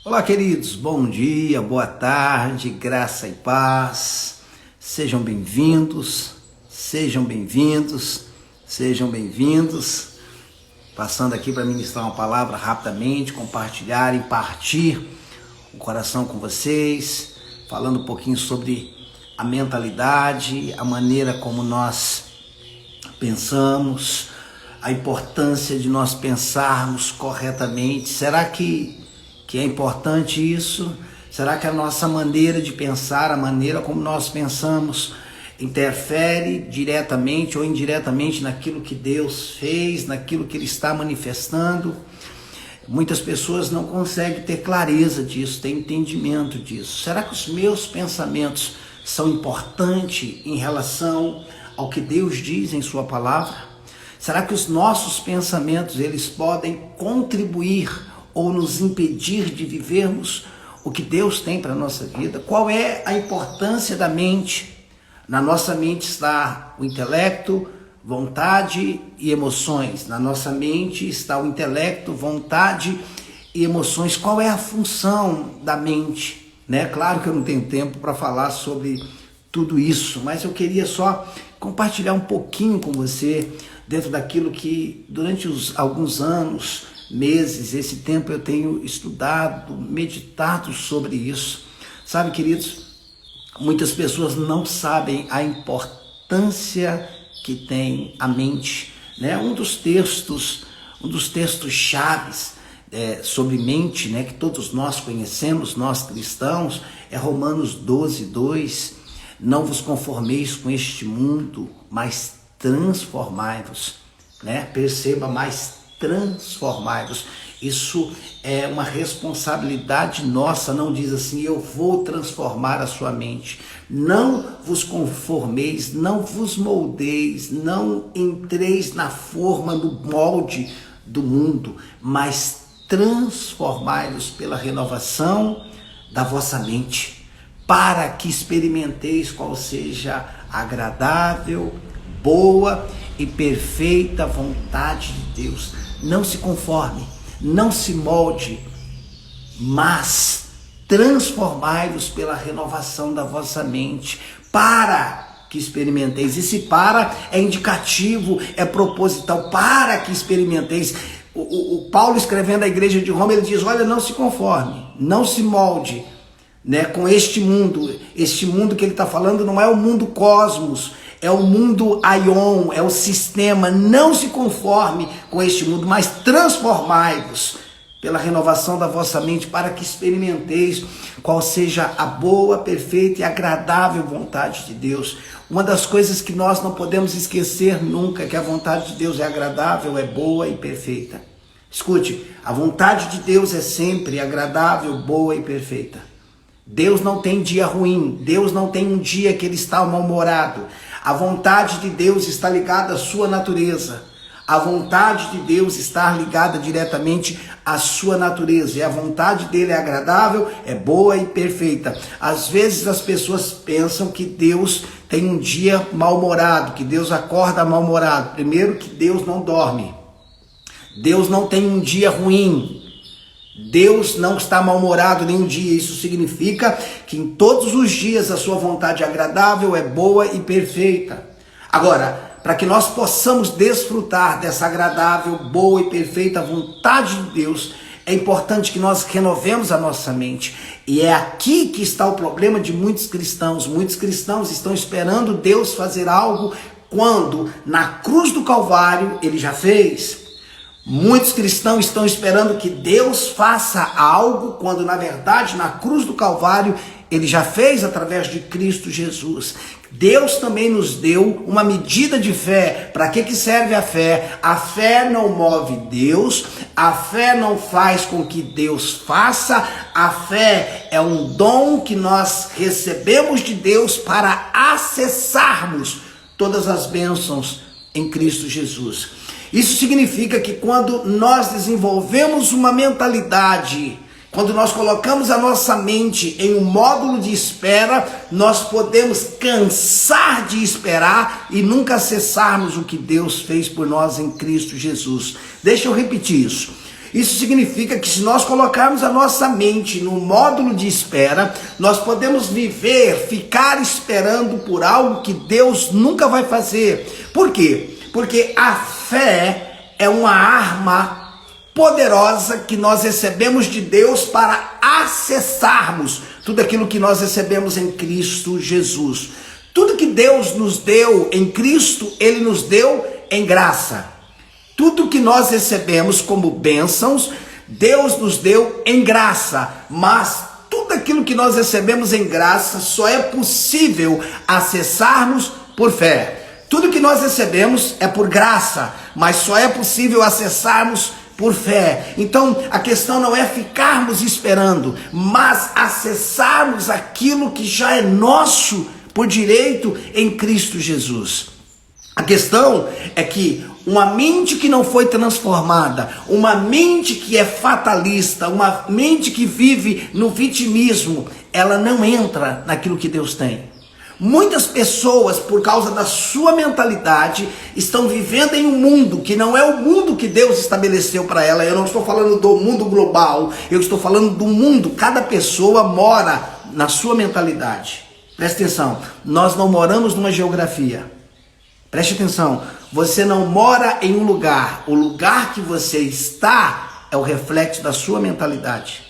Olá, queridos, bom dia, boa tarde, graça e paz, sejam bem-vindos, sejam bem-vindos, sejam bem-vindos, passando aqui para ministrar uma palavra rapidamente, compartilhar e partir o coração com vocês, falando um pouquinho sobre a mentalidade, a maneira como nós pensamos, a importância de nós pensarmos corretamente. Será que é importante isso? Será que a nossa maneira de pensar, a maneira como nós pensamos, interfere diretamente ou indiretamente naquilo que Deus fez, naquilo que Ele está manifestando? Muitas pessoas não conseguem ter clareza disso, ter entendimento disso. Será que os meus pensamentos são importantes em relação ao que Deus diz em Sua palavra? Será que os nossos pensamentos, eles podem contribuir ou nos impedir de vivermos o que Deus tem para a nossa vida? Qual é a importância da mente? Na nossa mente está o intelecto, vontade e emoções. Na nossa mente está o intelecto, vontade e emoções. Qual é a função da mente? Claro que eu não tenho tempo para falar sobre tudo isso, mas eu queria só compartilhar um pouquinho com você dentro daquilo que durante alguns anos, meses, esse tempo eu tenho estudado, meditado sobre isso. Sabe, queridos, muitas pessoas não sabem a importância que tem a mente, Um dos textos chaves sobre mente, que todos nós conhecemos, nós cristãos, é Romanos 12:2. Não vos conformeis com este mundo, mas transformai-vos, Perceba, mas transformai-vos. Isso é uma responsabilidade nossa. Não diz assim: eu vou transformar a sua mente. Não vos conformeis, não vos moldeis, não entreis na forma, no molde do mundo, mas transformai-vos pela renovação da vossa mente, para que experimenteis qual seja a agradável, boa e perfeita vontade de Deus. Não se conforme, não se molde, mas transformai-vos pela renovação da vossa mente, para que experimenteis. Esse para é indicativo, é proposital, para que experimenteis. O Paulo, escrevendo à igreja de Roma, ele diz: olha, não se conforme, não se molde com este mundo. Este mundo que ele está falando não é o mundo cosmos, é o mundo aion, é o sistema. Não se conforme com este mundo, mas transformai-vos pela renovação da vossa mente, para que experimenteis qual seja a boa, perfeita e agradável vontade de Deus. Uma das coisas que nós não podemos esquecer nunca é que a vontade de Deus é agradável, é boa e perfeita. Escute, a vontade de Deus é sempre agradável, boa e perfeita. Deus não tem dia ruim, Deus não tem um dia que Ele está mal-humorado. A vontade de Deus está ligada à sua natureza. A vontade de Deus está ligada diretamente à sua natureza. E a vontade dele é agradável, é boa e perfeita. Às vezes as pessoas pensam que Deus tem um dia mal-humorado, que Deus acorda mal-humorado. Primeiro, que Deus não dorme. Deus não tem um dia ruim. Deus não está mal-humorado nenhum dia. Isso significa que em todos os dias a sua vontade é agradável, é boa e perfeita. Agora, para que nós possamos desfrutar dessa agradável, boa e perfeita vontade de Deus, é importante que nós renovemos a nossa mente. E é aqui que está o problema de muitos cristãos. Muitos cristãos estão esperando Deus fazer algo quando na cruz do Calvário Ele já fez. Muitos cristãos estão esperando que Deus faça algo quando na verdade na cruz do Calvário Ele já fez através de Cristo Jesus. Deus também nos deu uma medida de fé. Para que serve a fé? A fé não move Deus, a fé não faz com que Deus faça. A fé é um dom que nós recebemos de Deus para acessarmos todas as bênçãos em Cristo Jesus. Isso significa que quando nós desenvolvemos uma mentalidade, quando nós colocamos a nossa mente em um módulo de espera, nós podemos cansar de esperar e nunca acessarmos o que Deus fez por nós em Cristo Jesus. Deixa eu repetir isso. Isso significa que se nós colocarmos a nossa mente no módulo de espera, nós podemos ficar esperando por algo que Deus nunca vai fazer. Por quê? Porque a fé é uma arma poderosa que nós recebemos de Deus para acessarmos tudo aquilo que nós recebemos em Cristo Jesus. Tudo que Deus nos deu em Cristo, Ele nos deu em graça. Tudo que nós recebemos como bênçãos, Deus nos deu em graça. Mas tudo aquilo que nós recebemos em graça só é possível acessarmos por fé. Tudo que nós recebemos é por graça, mas só é possível acessarmos por fé. Então a questão não é ficarmos esperando, mas acessarmos aquilo que já é nosso por direito em Cristo Jesus. A questão é que uma mente que não foi transformada, uma mente que é fatalista, uma mente que vive no vitimismo, ela não entra naquilo que Deus tem. Muitas pessoas, por causa da sua mentalidade, estão vivendo em um mundo que não é o mundo que Deus estabeleceu para ela. Eu não estou falando do mundo global, eu estou falando do mundo. Cada pessoa mora na sua mentalidade. Preste atenção, nós não moramos numa geografia. Preste atenção, você não mora em um lugar. O lugar que você está é o reflexo da sua mentalidade.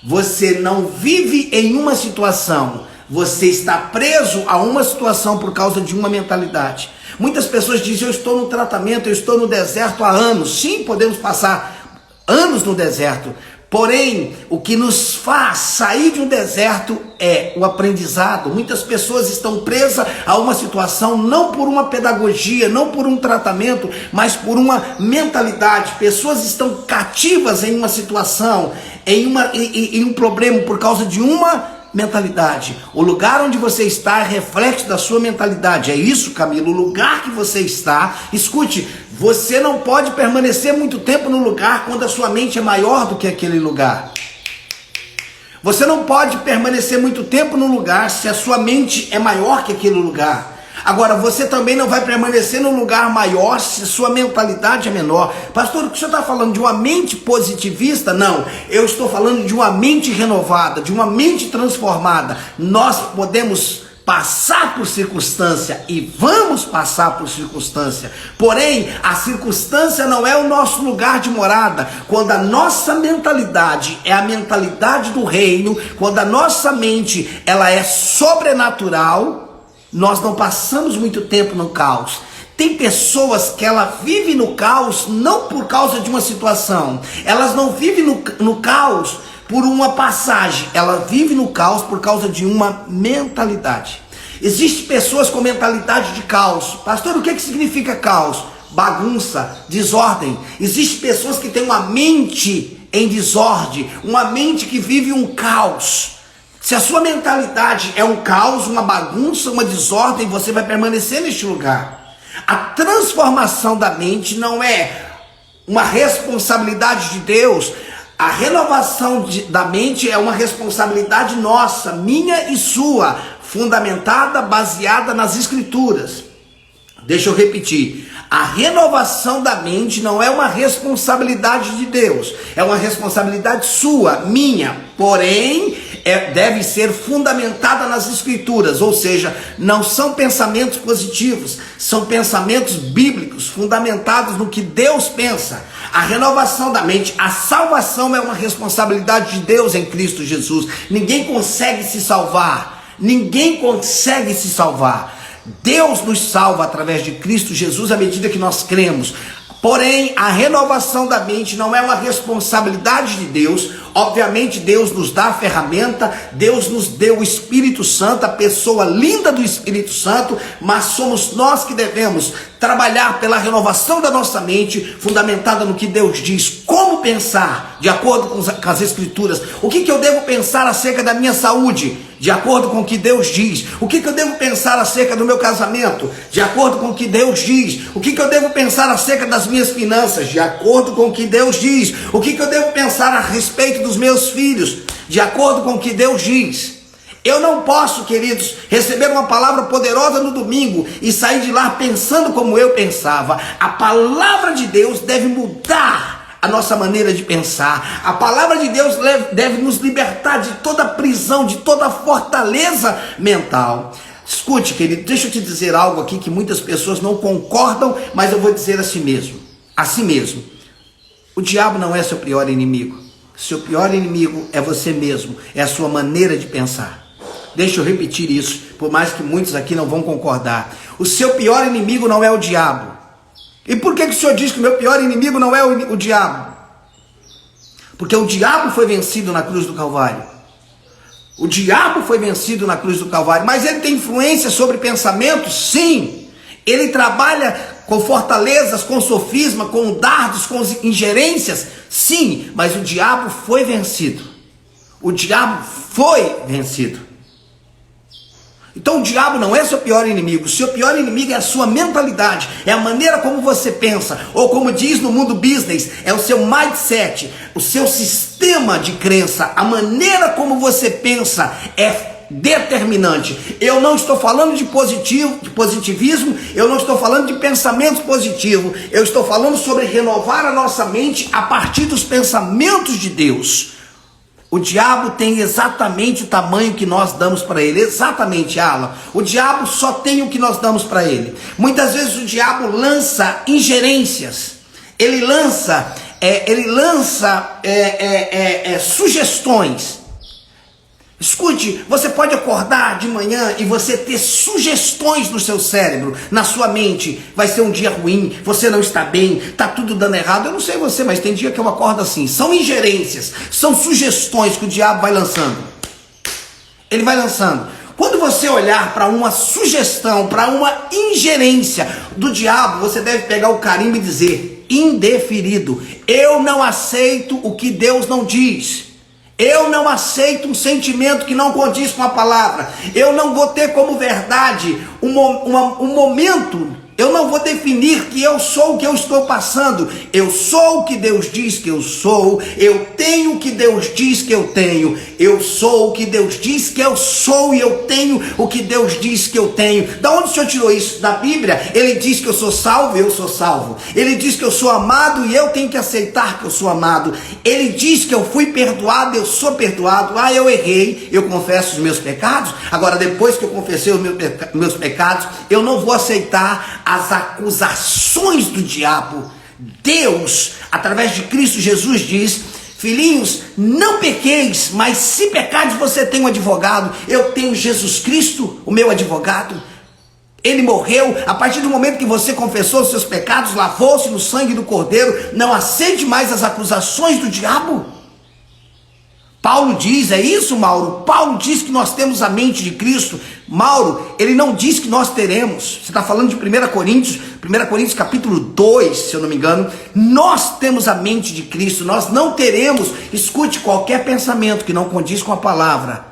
Você não vive em uma situação. Você está preso a uma situação por causa de uma mentalidade. Muitas pessoas dizem, eu estou no tratamento, eu estou no deserto há anos. Sim, podemos passar anos no deserto. Porém, o que nos faz sair de um deserto é o aprendizado. Muitas pessoas estão presas a uma situação não por uma pedagogia, não por um tratamento, mas por uma mentalidade. Pessoas estão cativas em uma situação, em um problema por causa de uma mentalidade. O lugar onde você está é reflexo da sua mentalidade. É isso, Camilo, o lugar que você está. Escute, você não pode permanecer muito tempo no lugar quando a sua mente é maior do que aquele lugar. Você não pode permanecer muito tempo no lugar se a sua mente é maior que aquele lugar. Agora, você também não vai permanecer num lugar maior se sua mentalidade é menor. Pastor, o que o senhor está falando? De uma mente positivista? Não, eu estou falando de uma mente renovada, de uma mente transformada. Nós podemos passar por circunstância e vamos passar por circunstância. Porém, a circunstância não é o nosso lugar de morada. Quando a nossa mentalidade é a mentalidade do reino, quando a nossa mente ela é sobrenatural, nós não passamos muito tempo no caos. Tem pessoas que ela vive no caos não por causa de uma situação. Elas não vivem no caos por uma passagem. Ela vive no caos por causa de uma mentalidade. Existem pessoas com mentalidade de caos. Pastor, o que significa caos? Bagunça, desordem. Existem pessoas que têm uma mente em desordem, uma mente que vive um caos. Se a sua mentalidade é um caos, uma bagunça, uma desordem, você vai permanecer neste lugar. A transformação da mente não é uma responsabilidade de Deus. A renovação da mente é uma responsabilidade nossa, minha e sua, fundamentada, baseada nas Escrituras. Deixa eu repetir. A renovação da mente não é uma responsabilidade de Deus, é uma responsabilidade sua, minha, porém deve ser fundamentada nas Escrituras, ou seja, não são pensamentos positivos, são pensamentos bíblicos, fundamentados no que Deus pensa. A renovação da mente, a salvação é uma responsabilidade de Deus em Cristo Jesus. Ninguém consegue se salvar, ninguém consegue se salvar. Deus nos salva através de Cristo Jesus à medida que nós cremos. Porém, a renovação da mente não é uma responsabilidade de Deus. Obviamente, Deus nos dá a ferramenta, Deus nos deu o Espírito Santo, a pessoa linda do Espírito Santo, mas somos nós que devemos trabalhar pela renovação da nossa mente, fundamentada no que Deus diz. Como pensar, de acordo com as Escrituras? O que eu devo pensar acerca da minha saúde? De acordo com o que Deus diz. O que eu devo pensar acerca do meu casamento? De acordo com o que Deus diz. O que eu devo pensar acerca das minhas finanças? De acordo com o que Deus diz. O que eu devo pensar a respeito dos meus filhos? De acordo com o que Deus diz. Eu não posso, queridos, receber uma palavra poderosa no domingo e sair de lá pensando como eu pensava. A palavra de Deus deve mudar a nossa maneira de pensar. A palavra de Deus deve nos libertar de toda prisão, de toda fortaleza mental. Escute, querido, deixa eu te dizer algo aqui que muitas pessoas não concordam, mas eu vou dizer assim mesmo. Assim mesmo. O diabo não é seu pior inimigo. Seu pior inimigo é você mesmo, é a sua maneira de pensar. Deixa eu repetir isso, por mais que muitos aqui não vão concordar. O seu pior inimigo não é o diabo. E por que o Senhor diz que o meu pior inimigo não é o diabo? Porque o diabo foi vencido na cruz do Calvário. O diabo foi vencido na cruz do Calvário, mas ele tem influência sobre pensamentos? Sim. Ele trabalha com fortalezas, com sofisma, com dardos, com ingerências? Sim, mas o diabo foi vencido. O diabo foi vencido. Então o diabo não é seu pior inimigo. O seu pior inimigo é a sua mentalidade, é a maneira como você pensa, ou como diz no mundo business, é o seu mindset, o seu sistema de crença. A maneira como você pensa é determinante. Eu não estou falando de positivismo, eu não estou falando de pensamento positivo, eu estou falando sobre renovar a nossa mente a partir dos pensamentos de Deus. O diabo tem exatamente o tamanho que nós damos para ele. Exatamente, Alan. O diabo só tem o que nós damos para ele. Muitas vezes o diabo lança ingerências. Ele lança sugestões. Escute, você pode acordar de manhã e você ter sugestões no seu cérebro, na sua mente. Vai ser um dia ruim, você não está bem, está tudo dando errado. Eu não sei você, mas tem dia que eu acordo assim. São ingerências, são sugestões que o diabo vai lançando. Ele vai lançando. Quando você olhar para uma sugestão, para uma ingerência do diabo, você deve pegar o carimbo e dizer: indeferido. Eu não aceito o que Deus não diz. Eu não aceito um sentimento que não condiz com a palavra. Eu não vou ter como verdade um momento. Eu não vou definir que eu sou o que eu estou passando. Eu sou o que Deus diz que eu sou. Eu tenho o que Deus diz que eu tenho. Eu sou o que Deus diz que eu sou. E eu tenho o que Deus diz que eu tenho. Da onde o Senhor tirou isso? Da Bíblia. Ele diz que eu sou salvo, eu sou salvo. Ele diz que eu sou amado e eu tenho que aceitar que eu sou amado. Ele diz que eu fui perdoado, eu sou perdoado. Ah, eu errei, eu confesso os meus pecados. Agora, depois que eu confessei os meus pecados, eu não vou aceitar as acusações do diabo. Deus, através de Cristo Jesus, diz: filhinhos, não pequeis, mas se pecardes, você tem um advogado. Eu tenho Jesus Cristo, o meu advogado. Ele morreu. A partir do momento que você confessou os seus pecados, lavou-se no sangue do Cordeiro. Não aceite mais as acusações do diabo. Paulo diz, é isso, Mauro? Paulo diz que nós temos a mente de Cristo. Mauro, ele não diz que nós teremos. Você está falando de 1 Coríntios capítulo 2, se eu não me engano. Nós temos a mente de Cristo, nós não teremos. Escute, qualquer pensamento que não condiz com a palavra,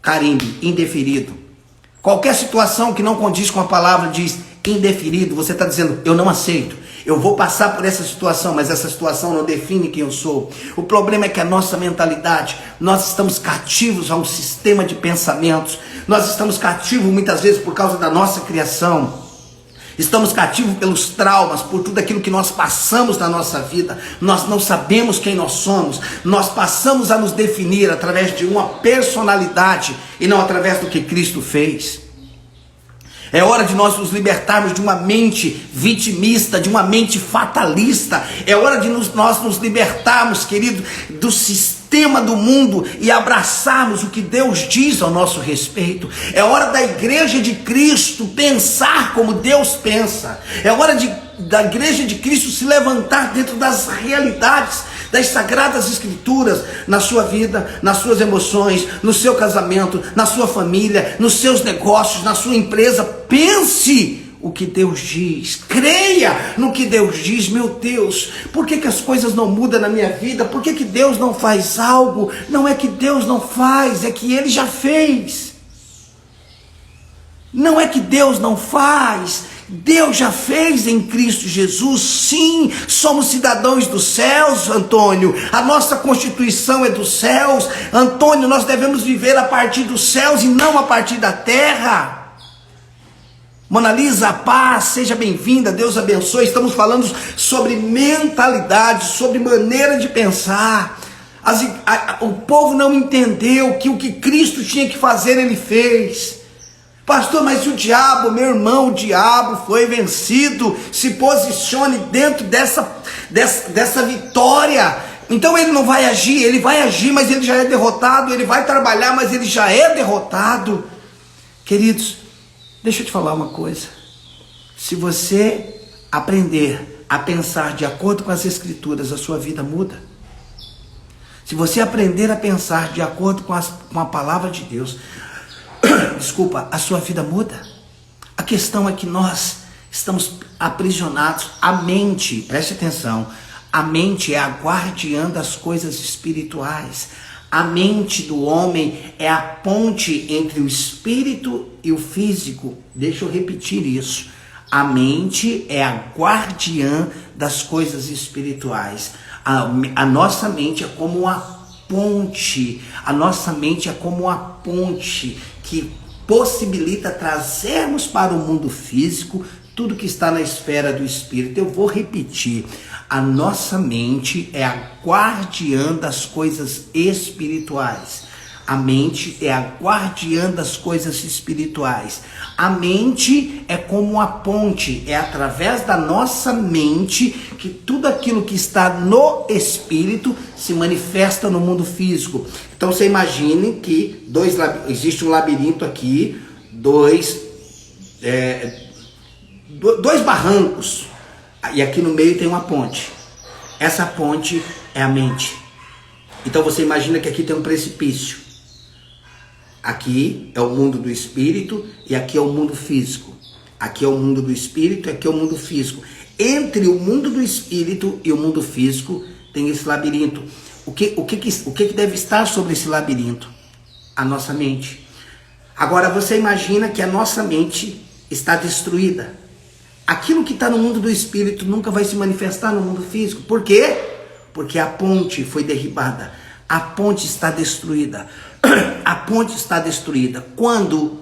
carimbe, indeferido. Qualquer situação que não condiz com a palavra diz indeferido. Você está dizendo: eu não aceito. Eu vou passar por essa situação, mas essa situação não define quem eu sou. O problema é que a nossa mentalidade, nós estamos cativos a um sistema de pensamentos. Nós estamos cativos muitas vezes por causa da nossa criação. Estamos cativos pelos traumas, por tudo aquilo que nós passamos na nossa vida. Nós não sabemos quem nós somos. Nós passamos a nos definir através de uma personalidade e não através do que Cristo fez. É hora de nós nos libertarmos de uma mente vitimista, de uma mente fatalista. É hora de nós nos libertarmos, querido, do sistema do mundo e abraçarmos o que Deus diz ao nosso respeito. É hora da igreja de Cristo pensar como Deus pensa. É hora da igreja de Cristo se levantar dentro das realidades das sagradas escrituras, na sua vida, nas suas emoções, no seu casamento, na sua família, nos seus negócios, na sua empresa. Pense o que Deus diz, creia no que Deus diz. Meu Deus, por que as coisas não mudam na minha vida? Por que Deus não faz algo? Não é que Deus não faz, é que Ele já fez. Não é que Deus não faz, Deus já fez em Cristo Jesus. Sim, somos cidadãos dos céus, Antônio. A nossa constituição é dos céus. Antônio, nós devemos viver a partir dos céus e não a partir da terra. Mona Lisa, paz, seja bem-vinda, Deus abençoe. Estamos falando sobre mentalidade, sobre maneira de pensar. O povo não entendeu que o que Cristo tinha que fazer, ele fez. Pastor, mas o diabo, meu irmão, o diabo foi vencido. Se posicione dentro dessa vitória. Então ele não vai agir, ele vai agir, mas ele já é derrotado. Ele vai trabalhar, mas ele já é derrotado. Queridos, deixa eu te falar uma coisa. Se você aprender a pensar de acordo com as Escrituras, a sua vida muda. Se você aprender a pensar de acordo com a palavra de Deus, desculpa, a sua vida muda. A questão é que nós estamos aprisionados. A mente, preste atenção, a mente é a guardiã das coisas espirituais. A mente do homem é a ponte entre o espírito e o físico. Deixa eu repetir isso. A mente é a guardiã das coisas espirituais. A nossa mente é como uma ponte. A nossa mente é como uma ponte que possibilita trazermos para o mundo físico tudo que está na esfera do espírito. Eu vou repetir. A nossa mente é a guardiã das coisas espirituais. A mente é a guardiã das coisas espirituais. A mente é como uma ponte. É através da nossa mente que tudo aquilo que está no espírito se manifesta no mundo físico. Então você imagine que existe um labirinto aqui, dois barrancos. E aqui no meio tem uma ponte. Essa ponte é a mente. Então você imagina que aqui tem um precipício. Aqui é o mundo do espírito e aqui é o mundo físico. Aqui é o mundo do espírito e aqui é o mundo físico. Entre o mundo do espírito e o mundo físico tem esse labirinto. O que deve estar sobre esse labirinto? A nossa mente. Agora você imagina que a nossa mente está destruída. Aquilo que está no mundo do espírito nunca vai se manifestar no mundo físico. Por quê? Porque a ponte foi derribada. A ponte está destruída. A ponte está destruída. Quando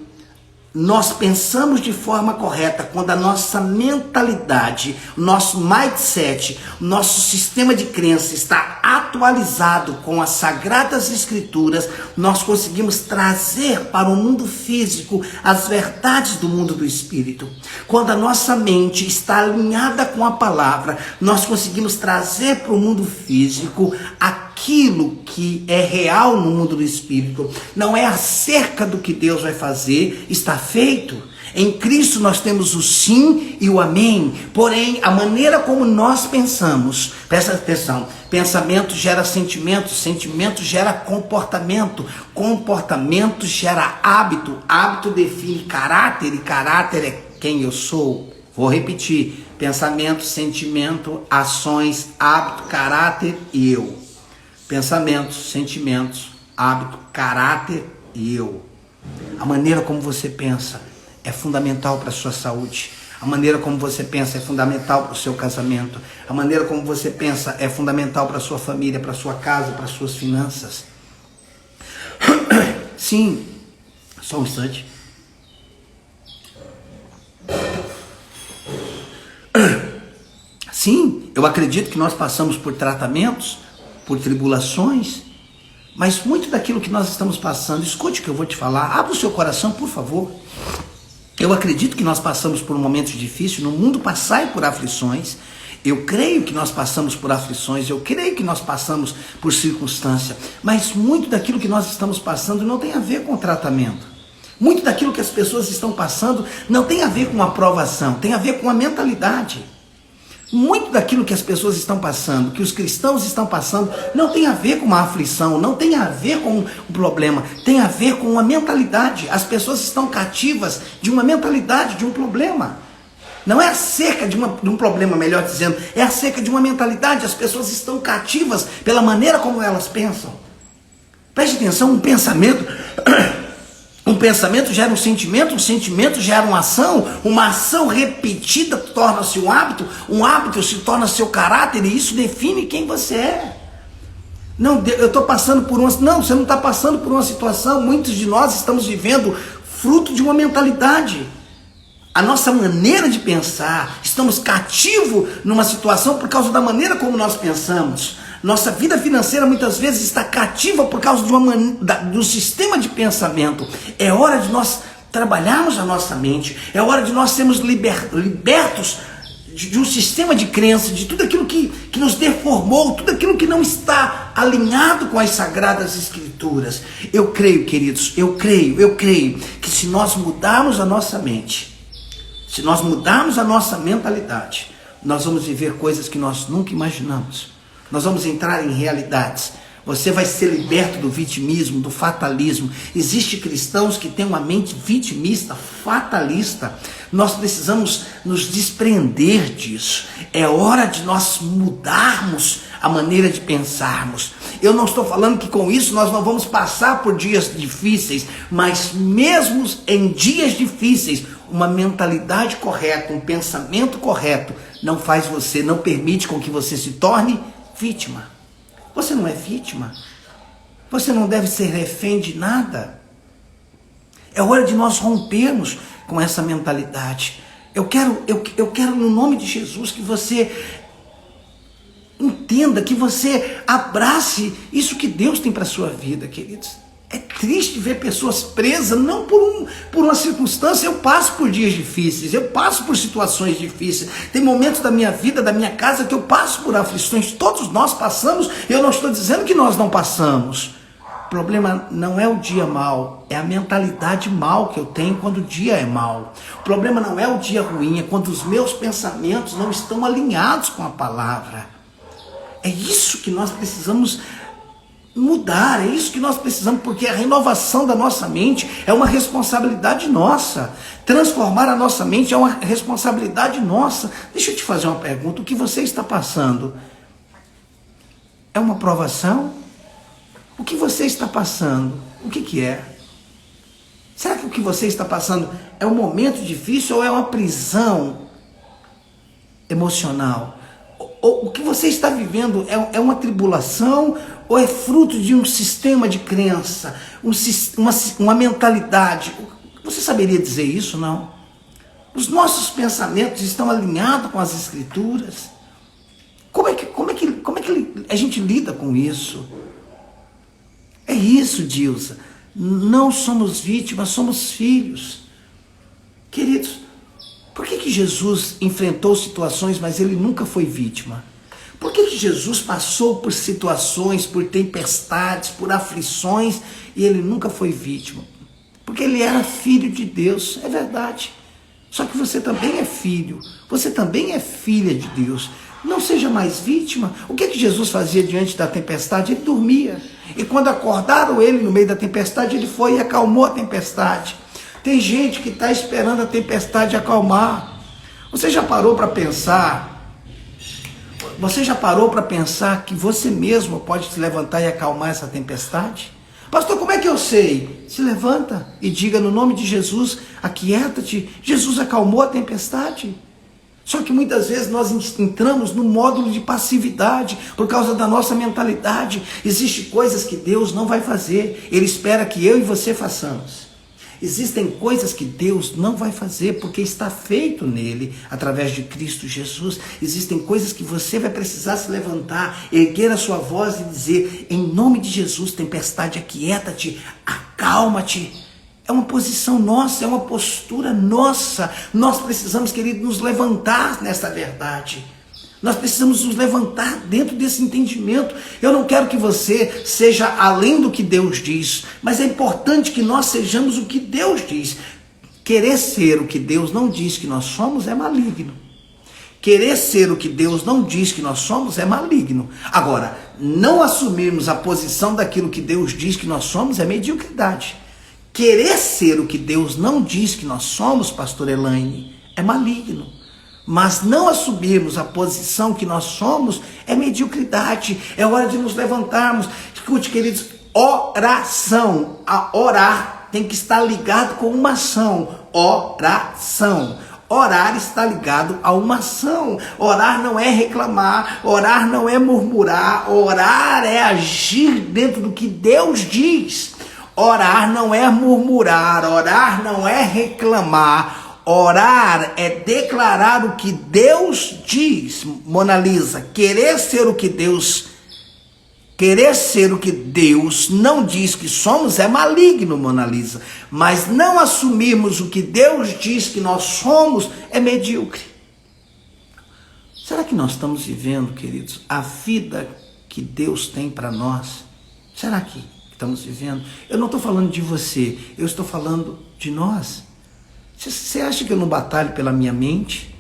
nós pensamos de forma correta, quando a nossa mentalidade, nosso mindset, nosso sistema de crença está atualizado com as Sagradas Escrituras, nós conseguimos trazer para o mundo físico as verdades do mundo do espírito. Quando a nossa mente está alinhada com a palavra, nós conseguimos trazer para o mundo físico aquilo que é real no mundo do espírito. Não é acerca do que Deus vai fazer, está feito. Em Cristo nós temos o sim e o amém. Porém, a maneira como nós pensamos, presta atenção, pensamento gera sentimento, sentimento gera comportamento, comportamento gera hábito, hábito define caráter e caráter é quem eu sou. Vou repetir, pensamento, sentimento, ações, hábito, caráter e eu. Pensamentos, sentimentos, hábito, caráter e eu. A maneira como você pensa é fundamental para a sua saúde. A maneira como você pensa é fundamental para o seu casamento. A maneira como você pensa é fundamental para a sua família, para a sua casa, para as suas finanças. Sim, só um instante. Sim, eu acredito que nós passamos por tratamentos, por tribulações, mas muito daquilo que nós estamos passando, escute o que eu vou te falar, abra o seu coração, por favor. Eu acredito que nós passamos por momentos difíceis, no mundo passai por aflições, eu creio que nós passamos por aflições, eu creio que nós passamos por circunstância, mas muito daquilo que nós estamos passando não tem a ver com o tratamento. Muito daquilo que as pessoas estão passando não tem a ver com a aprovação, tem a ver com a mentalidade. Muito daquilo que as pessoas estão passando, que os cristãos estão passando, não tem a ver com uma aflição, não tem a ver com um problema, tem a ver com uma mentalidade. As pessoas estão cativas de uma mentalidade, de um problema. Não é acerca de um problema, melhor dizendo, é acerca de uma mentalidade. As pessoas estão cativas pela maneira como elas pensam. Preste atenção, um pensamento gera um sentimento gera uma ação repetida torna-se um hábito se torna seu caráter e isso define quem você é. Não, eu estou passando por uma... Não, você não está passando por uma situação, muitos de nós estamos vivendo fruto de uma mentalidade. a nossa maneira de pensar, estamos cativos numa situação por causa da maneira como nós pensamos. Nossa vida financeira muitas vezes está cativa por causa de um sistema de pensamento. É hora de nós trabalharmos a nossa mente, é hora de nós sermos libertos de um sistema de crença, de tudo aquilo que nos deformou, tudo aquilo que não está alinhado com as Sagradas Escrituras. Eu creio, queridos, eu creio que se nós mudarmos a nossa mente, se nós mudarmos a nossa mentalidade, nós vamos viver coisas que nós nunca imaginamos. Nós vamos entrar em realidades. Você vai ser liberto do vitimismo, do fatalismo. Existem cristãos que têm uma mente vitimista, fatalista. Nós precisamos nos desprender disso. É hora de nós mudarmos a maneira de pensarmos. Eu não estou falando que com isso nós não vamos passar por dias difíceis, mas mesmo em dias difíceis, uma mentalidade correta, um pensamento correto, não permite com que você se torne vítima. Você não é vítima. Você não deve ser refém de nada. É hora de nós rompermos com essa mentalidade. Eu quero no nome de Jesus que você entenda, que você abrace isso que Deus tem para a sua vida, queridos. É triste ver pessoas presas, não por uma circunstância. Eu passo por dias difíceis, eu passo por situações difíceis. Tem momentos da minha vida, da minha casa, que eu passo por aflições. Todos nós passamos. Eu não estou dizendo que nós não passamos. O problema não é o dia mau, é a mentalidade mal que eu tenho quando o dia é mau. O problema não é o dia ruim, é quando os meus pensamentos não estão alinhados com a palavra. É isso que nós precisamos mudar, é isso que nós precisamos, porque a renovação da nossa mente é uma responsabilidade nossa. Transformar a nossa mente é uma responsabilidade nossa. Deixa eu te fazer uma pergunta: o que você está passando é uma provação? O que você está passando, o que é? Será que o que você está passando é um momento difícil ou é uma prisão emocional? O que você está vivendo é uma tribulação ou é fruto de um sistema de crença, uma mentalidade? Você saberia dizer isso, não? Os nossos pensamentos estão alinhados com as Escrituras? Como é que a gente lida com isso? É isso, Dilsa. Não somos vítimas, somos filhos. Queridos, por que Jesus enfrentou situações, mas ele nunca foi vítima? Por que Jesus passou por situações, por tempestades, por aflições, e ele nunca foi vítima? Porque ele era filho de Deus, é verdade. Só que você também é filho, você também é filha de Deus. Não seja mais vítima. O que Jesus fazia diante da tempestade? Ele dormia. E quando acordaram ele no meio da tempestade, ele foi e acalmou a tempestade. Tem gente que está esperando a tempestade acalmar. Você já parou para pensar? Você já parou para pensar que você mesmo pode se levantar e acalmar essa tempestade? Pastor, como é que eu sei? Se levanta e diga no nome de Jesus, aquieta-te. Jesus acalmou a tempestade. Só que muitas vezes nós entramos no módulo de passividade por causa da nossa mentalidade. Existem coisas que Deus não vai fazer. Ele espera que eu e você façamos. Existem coisas que Deus não vai fazer porque está feito nele, através de Cristo Jesus. Existem coisas que você vai precisar se levantar, erguer a sua voz e dizer, em nome de Jesus, tempestade, aquieta-te, acalma-te. É uma posição nossa, é uma postura nossa. Nós precisamos, querido, nos levantar nessa verdade. Nós precisamos nos levantar dentro desse entendimento. Eu não quero que você seja além do que Deus diz, mas é importante que nós sejamos o que Deus diz. Querer ser o que Deus não diz que nós somos é maligno. Querer ser o que Deus não diz que nós somos é maligno. Agora, não assumirmos a posição daquilo que Deus diz que nós somos é mediocridade. Querer ser o que Deus não diz que nós somos, pastor Elaine, é maligno. Mas não assumirmos a posição que nós somos é mediocridade. É hora de nos levantarmos. Escute, queridos, oração. A orar tem que estar ligado com uma ação. Oração. Orar está ligado a uma ação. Orar não é reclamar, orar não é murmurar, orar é agir dentro do que Deus diz. Orar não é murmurar, orar não é reclamar. Orar é declarar o que Deus diz, Mona Lisa. Querer ser o que Deus não diz que somos é maligno, Mona Lisa. Mas não assumirmos o que Deus diz que nós somos é medíocre. Será que nós estamos vivendo, queridos, a vida que Deus tem para nós? Será que estamos vivendo? Eu não estou falando de você, eu estou falando de nós. Você acha que eu não batalho pela minha mente?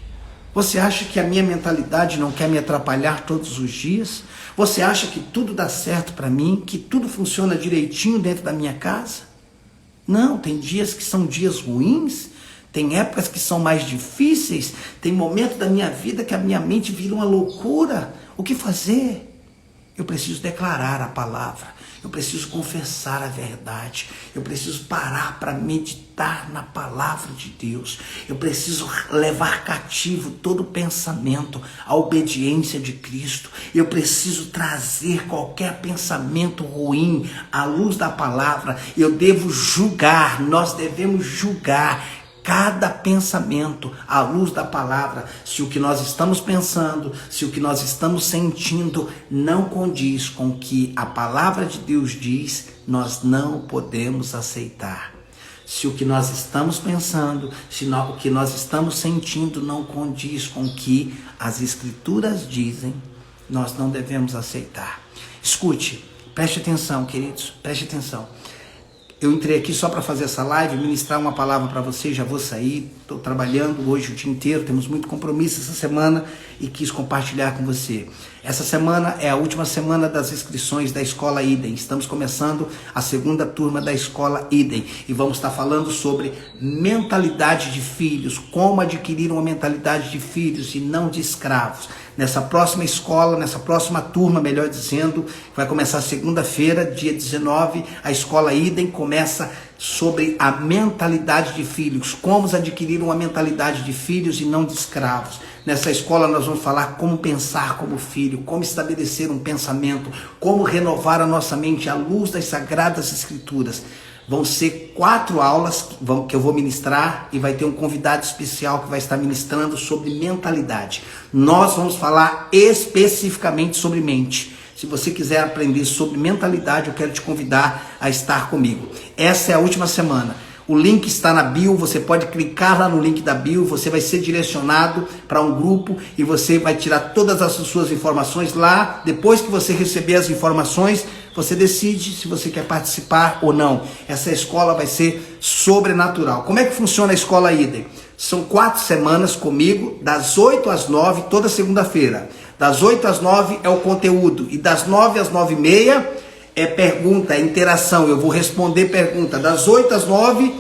Você acha que a minha mentalidade não quer me atrapalhar todos os dias? Você acha que tudo dá certo para mim? Que tudo funciona direitinho dentro da minha casa? Não, tem dias que são dias ruins, tem épocas que são mais difíceis, tem momentos da minha vida que a minha mente vira uma loucura. O que fazer? Eu preciso declarar a palavra, eu preciso confessar a verdade, eu preciso parar para meditar na palavra de Deus, eu preciso levar cativo todo pensamento à obediência de Cristo, eu preciso trazer qualquer pensamento ruim à luz da palavra, eu devo julgar, nós devemos julgar cada pensamento à luz da palavra. Se o que nós estamos pensando, se o que nós estamos sentindo não condiz com o que a palavra de Deus diz, nós não podemos aceitar. Se o que nós estamos pensando, se o que nós estamos sentindo não condiz com o que as Escrituras dizem, nós não devemos aceitar. Escute, preste atenção, queridos, preste atenção. Eu entrei aqui só para fazer essa live, ministrar uma palavra para você, já vou sair, estou trabalhando hoje o dia inteiro, temos muito compromisso essa semana e quis compartilhar com você. Essa semana é a última semana das inscrições da Escola Idem, estamos começando a segunda turma da Escola Idem e vamos estar falando sobre mentalidade de filhos, como adquirir uma mentalidade de filhos e não de escravos. Nessa próxima escola, nessa próxima turma, melhor dizendo, vai começar segunda-feira, dia 19, a Escola Idem começa sobre a mentalidade de filhos, como adquirir uma mentalidade de filhos e não de escravos. Nessa escola nós vamos falar como pensar como filho, como estabelecer um pensamento, como renovar a nossa mente à luz das Sagradas Escrituras. Vão ser 4 aulas que eu vou ministrar e vai ter um convidado especial que vai estar ministrando sobre mentalidade. Nós vamos falar especificamente sobre mente. Se você quiser aprender sobre mentalidade, eu quero te convidar a estar comigo. Essa é a última semana. O link está na bio, você pode clicar lá no link da bio, você vai ser direcionado para um grupo e você vai tirar todas as suas informações lá. Depois que você receber as informações, você decide se você quer participar ou não. Essa escola vai ser sobrenatural. Como é que funciona a Escola Idem? São 4 semanas comigo, das 8 às 9, toda segunda-feira. Das 8 às 9 é o conteúdo e das 9 às 9h30 é pergunta, é interação. Eu vou responder pergunta. Das 8 às 9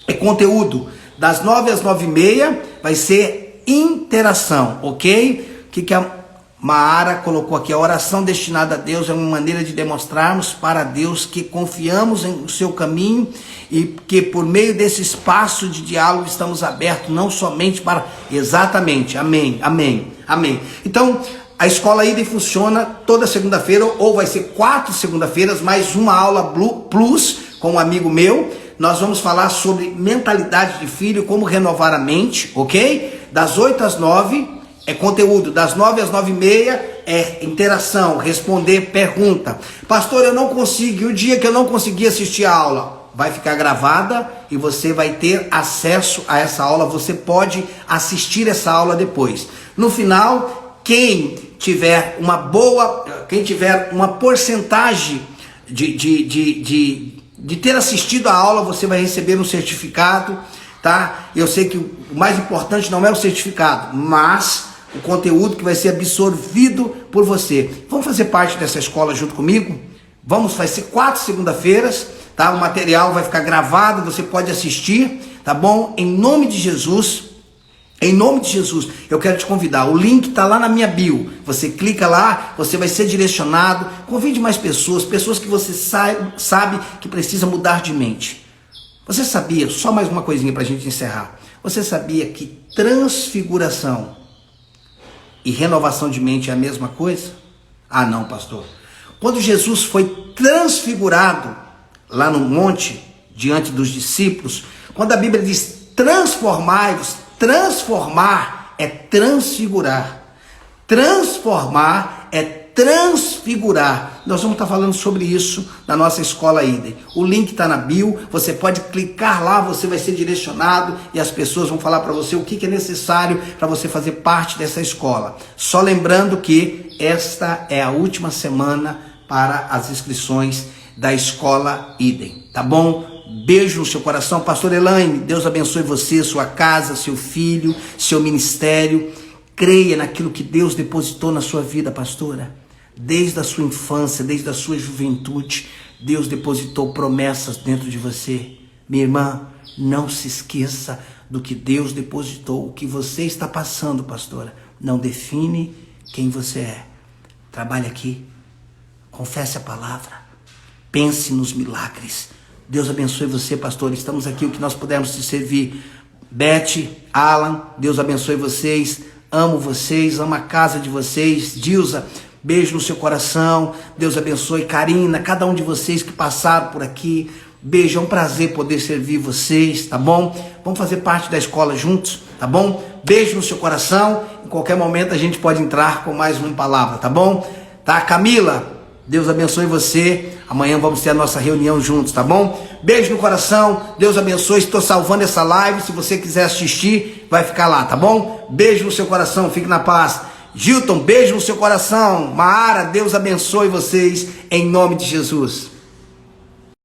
é conteúdo. Das 9 às 9h30 vai ser interação, ok? O que a Maara colocou aqui? A oração destinada a Deus é uma maneira de demonstrarmos para Deus que confiamos no seu caminho e que por meio desse espaço de diálogo estamos abertos não somente para... Exatamente, amém, amém, amém. Então, a Escola Idem funciona toda segunda-feira, ou vai ser 4 segunda-feiras, mais uma aula plus com um amigo meu. Nós vamos falar sobre mentalidade de filho, como renovar a mente, ok? Das 8 às 9 é conteúdo, das 9 às 9h30 é interação, responder pergunta. Pastor, eu não consigo, e o dia que eu não conseguir assistir a aula, vai ficar gravada e você vai ter acesso a essa aula, você pode assistir essa aula depois. No final, quem tiver uma porcentagem de ter assistido a aula, você vai receber um certificado, tá? Eu sei que o mais importante não é o certificado, mas o conteúdo que vai ser absorvido por você. Vamos fazer parte dessa escola junto comigo? Vai ser 4 segunda-feiras, tá? O material vai ficar gravado, você pode assistir, tá bom? Em nome de Jesus, eu quero te convidar. O link está lá na minha bio. Você clica lá, você vai ser direcionado. Convide mais pessoas que você sabe que precisa mudar de mente. Você sabia, só mais uma coisinha para a gente encerrar. Você sabia que transfiguração e renovação de mente é a mesma coisa? Ah, não, pastor. Quando Jesus foi transfigurado lá no monte, diante dos discípulos, quando a Bíblia diz transformai-vos. Transformar é transfigurar. Transformar é transfigurar. Nós vamos estar falando sobre isso na nossa escola Idem. O link está na bio, você pode clicar lá, você vai ser direcionado e as pessoas vão falar para você o que é necessário para você fazer parte dessa escola. Só lembrando que esta é a última semana para as inscrições da escola Idem, tá bom? Beijo no seu coração, pastor Elaine, Deus abençoe você, sua casa, seu filho, seu ministério. Creia naquilo que Deus depositou na sua vida, pastora. Desde a sua infância, desde a sua juventude, Deus depositou promessas dentro de você. Minha irmã, não se esqueça do que Deus depositou. O que você está passando, pastora, não define quem você é. Trabalhe aqui, confesse a palavra, pense nos milagres. Deus abençoe você, pastor. Estamos aqui o que nós pudermos te servir. Beth, Alan, Deus abençoe vocês. Amo vocês, amo a casa de vocês. Dilza, beijo no seu coração. Deus abençoe. Karina, cada um de vocês que passaram por aqui. Beijo, é um prazer poder servir vocês, tá bom? Vamos fazer parte da escola juntos, tá bom? Beijo no seu coração. Em qualquer momento a gente pode entrar com mais uma palavra, tá bom? Tá, Camila? Deus abençoe você. Amanhã vamos ter a nossa reunião juntos, tá bom? Beijo no coração. Deus abençoe. Estou salvando essa live. Se você quiser assistir, vai ficar lá, tá bom? Beijo no seu coração. Fique na paz. Gilton, beijo no seu coração. Maara, Deus abençoe vocês em nome de Jesus.